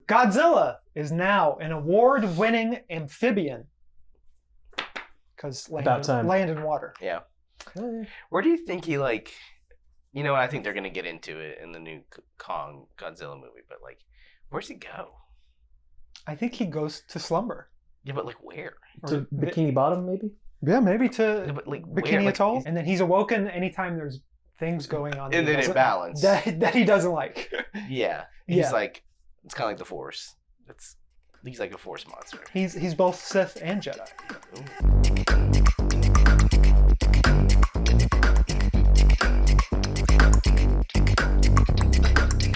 Godzilla is now an award-winning amphibian. Because land and water. Yeah. Where do you think he like? You know, I think they're gonna get into it in the new Kong Godzilla movie, but like, where's he go? I think he goes to slumber. Yeah, but like where? To Bikini Bottom, maybe? Yeah, maybe to Yeah, but like Bikini where? Atoll. Like, and then he's awoken anytime there's things going on and then it balance. that he doesn't like. Yeah. He's like, it's kind of like the Force. He's like a Force monster. He's both Sith and Jedi.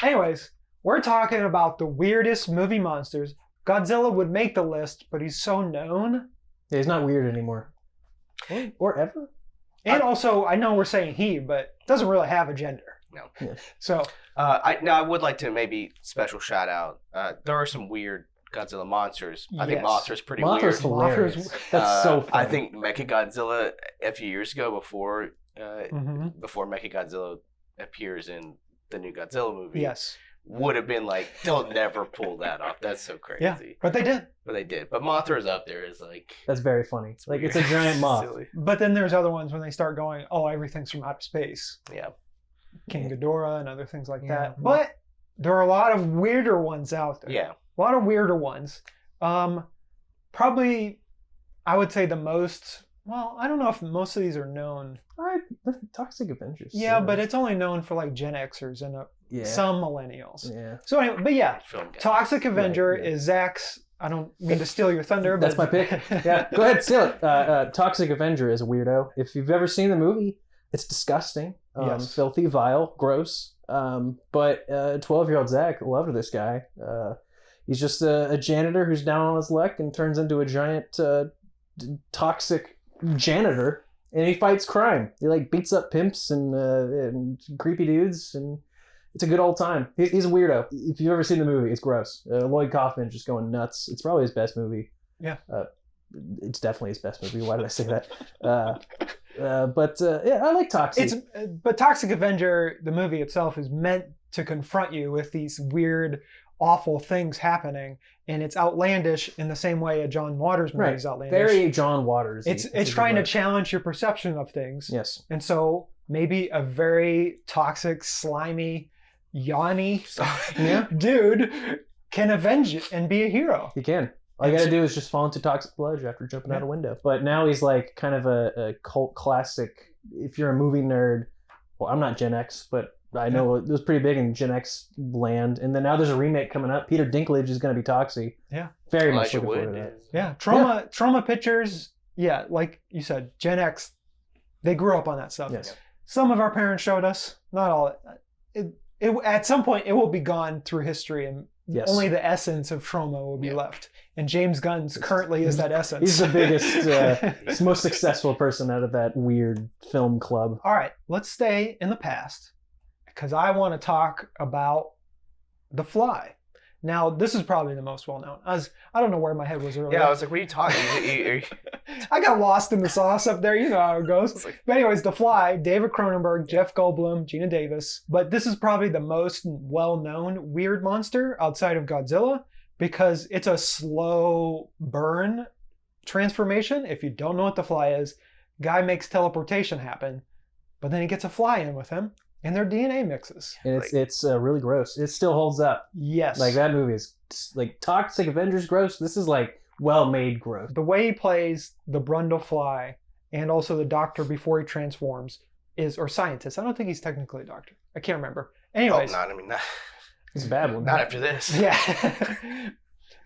Anyways, we're talking about the weirdest movie monsters. Godzilla would make the list, but he's so known. Yeah, he's not weird anymore. Or ever. And also, I know we're saying he, but doesn't really have a gender. No. Yeah. So, I would like to maybe special shout out. There are some weird Godzilla monsters. I think Mothra's pretty weird. Mothra's hilarious. That's so funny. I think Mechagodzilla a few years ago before Mechagodzilla appears in the new Godzilla movie. Yes. Would have been like, they'll never pull that off. That's so crazy. Yeah, but they did. But Mothra's up there is like... That's very funny. It's a giant moth. Silly. But then there's other ones when they start going, oh, everything's from outer space. Yeah. King Ghidorah and other things like that. But there are a lot of weirder ones out there. Yeah. A lot of weirder ones. Probably, I would say the most... Well, I don't know if most of these are known. Toxic Avengers. Yeah, but it's only known for like Gen Xers and some millennials. Yeah. So anyway, but yeah, Toxic Avenger is Zach's. I don't mean to steal your thunder, that's my pick. Yeah, go ahead, steal it. Toxic Avenger is a weirdo. If you've ever seen the movie, it's disgusting, filthy, vile, gross. But 12-year-old Zach loved this guy. He's just a janitor who's down on his luck and turns into a giant toxic janitor, and he fights crime. He like beats up pimps and creepy dudes, and it's a good old time. He's a weirdo. If you've ever seen the movie, it's gross. Lloyd Kaufman just going nuts. It's probably his best movie. Yeah. It's definitely his best movie. Why did I say that? But I like Toxic. But Toxic Avenger, the movie itself, is meant to confront you with these weird, awful things happening, and it's outlandish in the same way a John Waters movie is outlandish. Very John Waters. It's trying to challenge your perception of things. Yes. And so maybe a very toxic, slimy, yawny dude can avenge it and be a hero. He can. All you gotta do is just fall into toxic sludge after jumping out a window. But now he's like kind of a cult classic. If you're a movie nerd, well, I'm not Gen X, but I know it was pretty big in Gen X land. And then now there's a remake coming up. Peter Dinklage is going to be Toxie. Yeah. Very much looking forward to that. Yeah. Trauma Pictures, like you said, Gen X, they grew up on that stuff. Yes. Some of our parents showed us, not all. At some point, it will be gone through history, and only the essence of trauma will be left. And James Gunn's currently is that essence. He's the biggest, most successful person out of that weird film club. All right, let's stay in the past, because I want to talk about The Fly. Now, this is probably the most well-known. I don't know where my head was earlier. Yeah, I was like, what are you talking I got lost in the sauce up there. You know how it goes. But anyways, The Fly, David Cronenberg, Jeff Goldblum, Gina Davis. But this is probably the most well-known weird monster outside of Godzilla, because it's a slow burn transformation. If you don't know what The Fly is, guy makes teleportation happen, but then he gets a fly in with him, and their DNA mixes. And it's really gross. It still holds up. Yes. Like, that movie is like Toxic Avengers gross. This is like well-made gross. The way he plays the Brundlefly and also the doctor before he transforms or scientist. I don't think he's technically a doctor. I can't remember. Anyways. It's a bad one. Not after this. Yeah.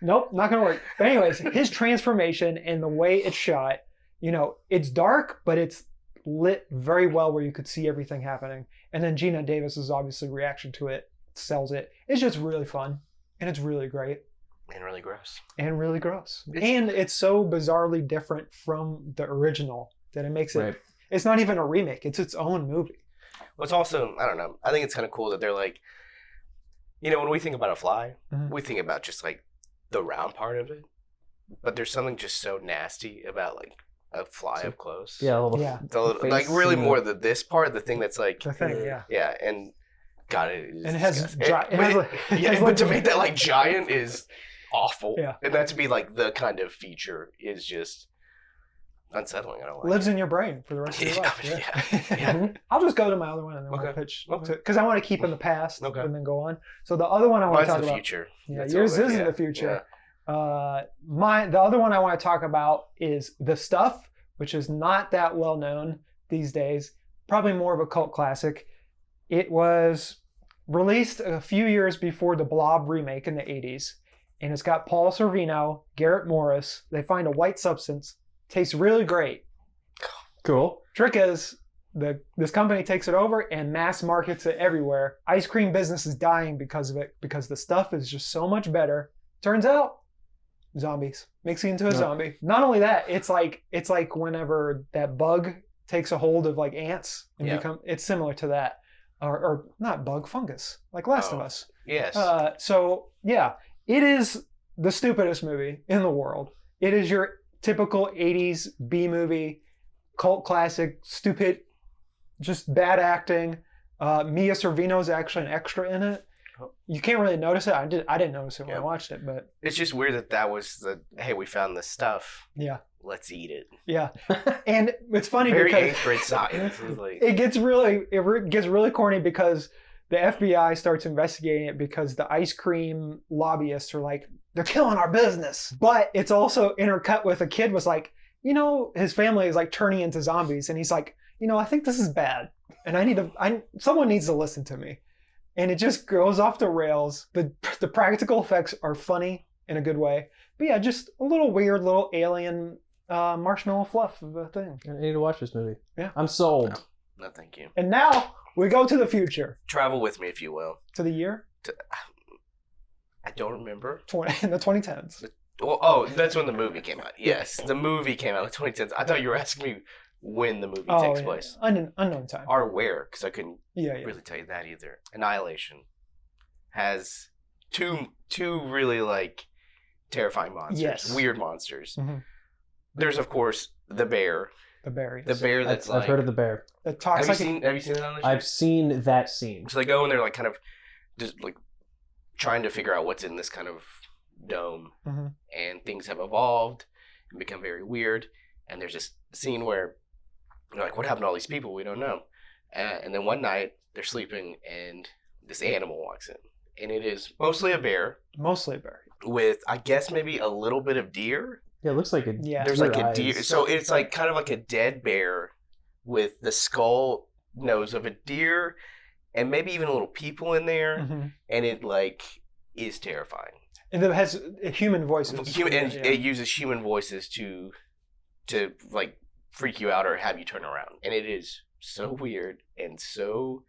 Nope, not going to work. But anyways, his transformation and the way it's shot, it's dark, but it's lit very well where you could see everything happening. And then Gina Davis's obviously reaction to it sells it. It's just really fun, and it's really great. And really gross. And really gross. And it's so bizarrely different from the original that it makes it... It's not even a remake. It's its own movie. Well, it's also, I don't know, I think it's kind of cool that they're like, when we think about a fly, we think about just like the round part of it. But there's something just so nasty about like a fly up close. Yeah, like really more this part, the thing that's like... The thing, Yeah, and God, it is And it has, disgusting. but to make that like giant is awful. Yeah. And that to be like the kind of feature is just unsettling. I don't like lives it. in your brain for the rest of your life. Yeah. I'll just go to my other one and then we'll Okay. pitch. Okay. Because I want to keep in the past Okay. and then go on. So the other one I want Mine's to talk the about. future. Yeah, That's yours all is that- in the future. The other one I want to talk about is The Stuff, which is not that well known these days. Probably more of a cult classic. It was released a few years before the Blob remake in the 80s. And it's got Paul Sorvino, Garrett Morris. They find a white substance. Tastes really great. Cool. Trick is, this company takes it over and mass markets it everywhere. Ice cream business is dying because of it, because the stuff is just so much better. Turns out, zombies. Makes you into a zombie. Not only that, it's like whenever that bug takes a hold of like ants and it's similar to that. Or not bug, fungus, like Last of Us. Yes. So yeah, it is the stupidest movie in the world. It is your typical 80s B movie, cult classic, stupid, just bad acting. Mia Sorvino is actually an extra in it. You can't really notice it. I didn't notice it when I watched it, but it's just weird that was the hey, we found this stuff. Yeah. Let's eat it. Yeah. And it's funny Very because eighth grade science. Like... it gets really corny because the FBI starts investigating it because the ice cream lobbyists are like, they're killing our business. But it's also intercut with a kid was like, his family is like turning into zombies. And he's like, I think this is bad. And someone needs to listen to me. And it just goes off the rails. The practical effects are funny in a good way. But yeah, just a little weird, little alien marshmallow fluff of a thing. I need to watch this movie. Yeah. I'm sold. No, thank you. And now we go to the future. Travel with me, if you will. To the year? I don't remember. In the 2010s. Well, that's when the movie came out. Yes, the movie came out in the 2010s. I thought you were asking me when the movie takes place. Unknown time. Or where, because I couldn't really tell you that either. Annihilation has two really like terrifying monsters. Yes. Weird monsters. Mm-hmm. There's of course the bear. The bear. The bear that's I've heard of the bear. The toxic. Have you seen that on the show? I've seen that scene. So they go and they're like kind of just like trying to figure out what's in this kind of dome, and things have evolved and become very weird. And there's this scene where they're like, "What happened to all these people? We don't know." And then one night they're sleeping and this animal walks in, and it is mostly a bear. Mostly a bear. With I guess maybe a little bit of deer. Yeah, it looks like a There's like a deer, so it's like kind of like a dead bear with the skull nose of a deer, and maybe even little people in there, and it like is terrifying. And it has human voices. It uses human voices to like freak you out or have you turn around, and it is so weird and so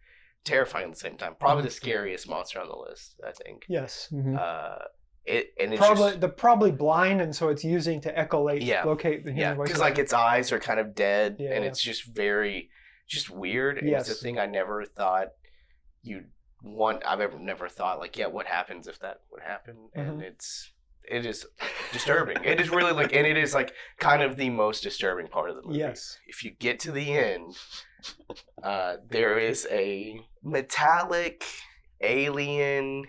terrifying at the same time. Probably the scariest monster on the list, I think. Yes. It's probably blind, and so it's using to locate the human voice. Because like its eyes are kind of dead, and it's just very weird. And it's a thing I never thought you'd want. I've never thought like, what happens if that would happen? And it is disturbing. It is really like, and it is like kind of the most disturbing part of the movie. Yes. If you get to the end, there is a metallic alien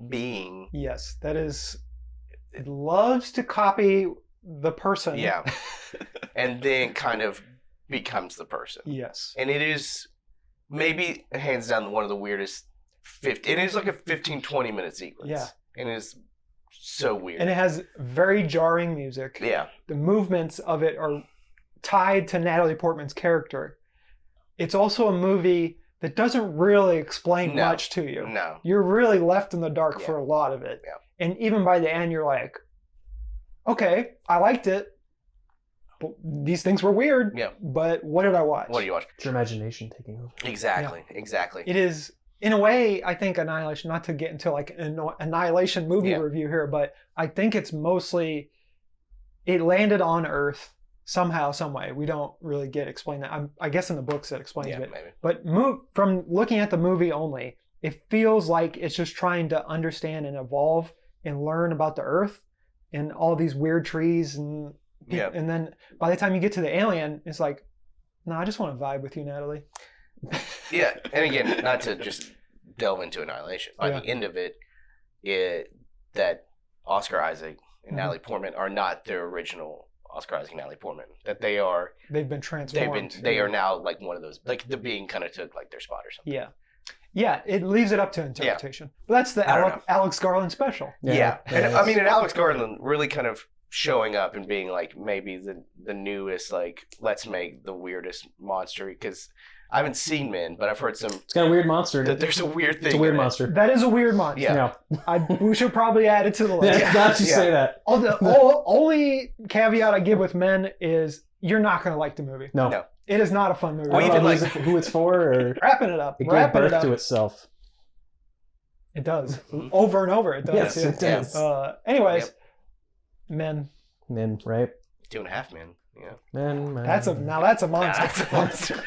being. Yes, that is. It loves to copy the person. Yeah. And then kind of becomes the person. Yes. And it is maybe hands down one of the weirdest. It is like a 15-20 minute sequence. Yeah. And it is so weird. And it has very jarring music. Yeah. The movements of it are tied to Natalie Portman's character. It's also a movie that doesn't really explain much to you. No. You're really left in the dark for a lot of it. Yeah. And even by the end, you're like, okay, I liked it. But these things were weird. Yeah. But what did I watch? What do you watch? It's your imagination taking over. Exactly. It is, in a way, I think Annihilation, not to get into like an Annihilation movie review here, but I think it's mostly, it landed on Earth somehow, some way. We don't really get explained that. I guess in the books it explains it. Maybe. But from looking at the movie only, it feels like it's just trying to understand and evolve and learn about the Earth and all these weird trees and and then by the time you get to the alien, it's like, no, I just want to vibe with you, Natalie. Yeah, and again, not to just delve into Annihilation. By the end of it, that Oscar Isaac and Natalie Portman are not their original Oscar Isaac and Natalie Portman. That they've been transformed. They are now like one of those, like the Being kind of took like their spot or something. Yeah. Yeah, it leaves it up to interpretation. Yeah. But that's the Alex Garland special. Yeah. And I mean, and Alex Garland really kind of showing up and being like maybe the newest, like, let's make the weirdest monster, because I haven't seen Men, but I've heard some. It's got a weird monster. That there's a weird thing. It's a weird monster. That is a weird monster. Yeah. We should probably add it to the list. Not just say that. Only caveat I give with Men is you're not going to like the movie. No. It is not a fun movie. Well, even like who it's for, or wrapping it up. It gave birth to itself. It does. Over and over. It does. Yes, it does. Anyways, Men, right? 2.5 Men. Yeah. Men. That's a monster. That's a monster.